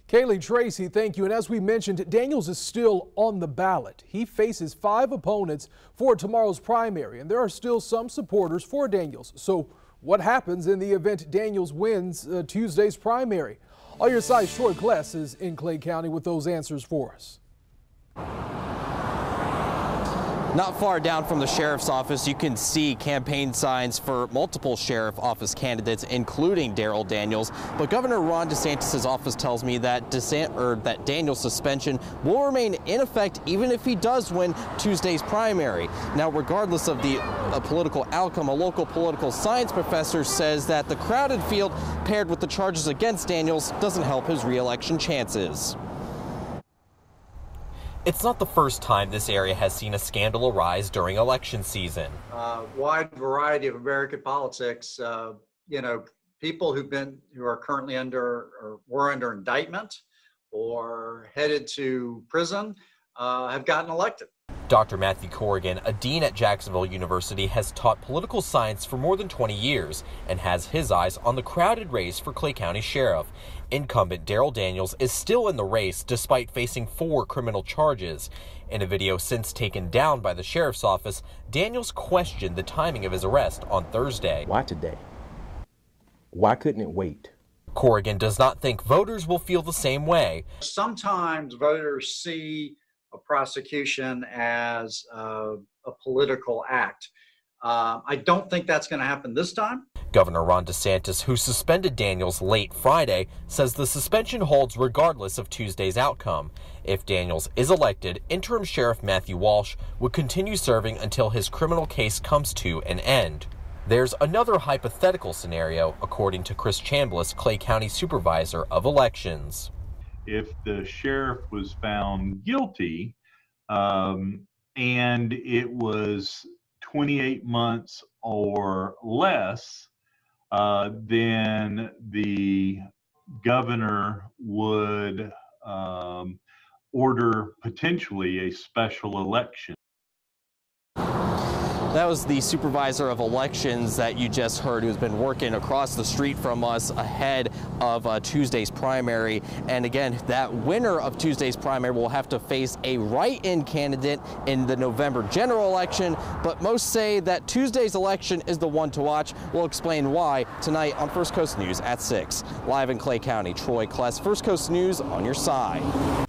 Kaylee Tracy, thank you. And as we mentioned, Daniels is still on the ballot. He faces 5 opponents for tomorrow's primary, and there are still some supporters for Daniels. So what happens in the event Daniels wins Tuesday's primary? On your side, Troy Kless is in Clay County with those answers for us. Not far down from the sheriff's office, you can see campaign signs for multiple sheriff office candidates, including Darryl Daniels. But Governor Ron DeSantis' office tells me that Daniels' suspension will remain in effect even if he does win Tuesday's primary. Now, regardless of the political outcome, a local political science professor says that the crowded field paired with the charges against Daniels doesn't help his re-election chances. It's not the first time this area has seen a scandal arise during election season. Wide variety of American politics. People who are currently or were under indictment or headed to prison have gotten elected. Dr. Matthew Corrigan, a dean at Jacksonville University, has taught political science for more than 20 years and has his eyes on the crowded race for Clay County Sheriff. Incumbent Darryl Daniels is still in the race despite facing 4 criminal charges. In a video since taken down by the sheriff's office, Daniels questioned the timing of his arrest on Thursday. Why today? Why couldn't it wait? Corrigan does not think voters will feel the same way. Sometimes voters see a prosecution as a political act. I don't think that's going to happen this time. Governor Ron DeSantis, who suspended Daniels late Friday, says the suspension holds regardless of Tuesday's outcome. If Daniels is elected, interim Sheriff Matthew Walsh would continue serving until his criminal case comes to an end. There's another hypothetical scenario, according to Chris Chambliss, Clay County Supervisor of Elections. If the sheriff was found guilty and it was 28 months or less, then the governor would order potentially a special election. That was the supervisor of elections that you just heard, who's been working across the street from us ahead of Tuesday's primary. And again, that winner of Tuesday's primary will have to face a write-in candidate in the November general election. But most say that Tuesday's election is the one to watch. We'll explain why tonight on First Coast News at 6. Live in Clay County, Troy Kless, First Coast News on your side.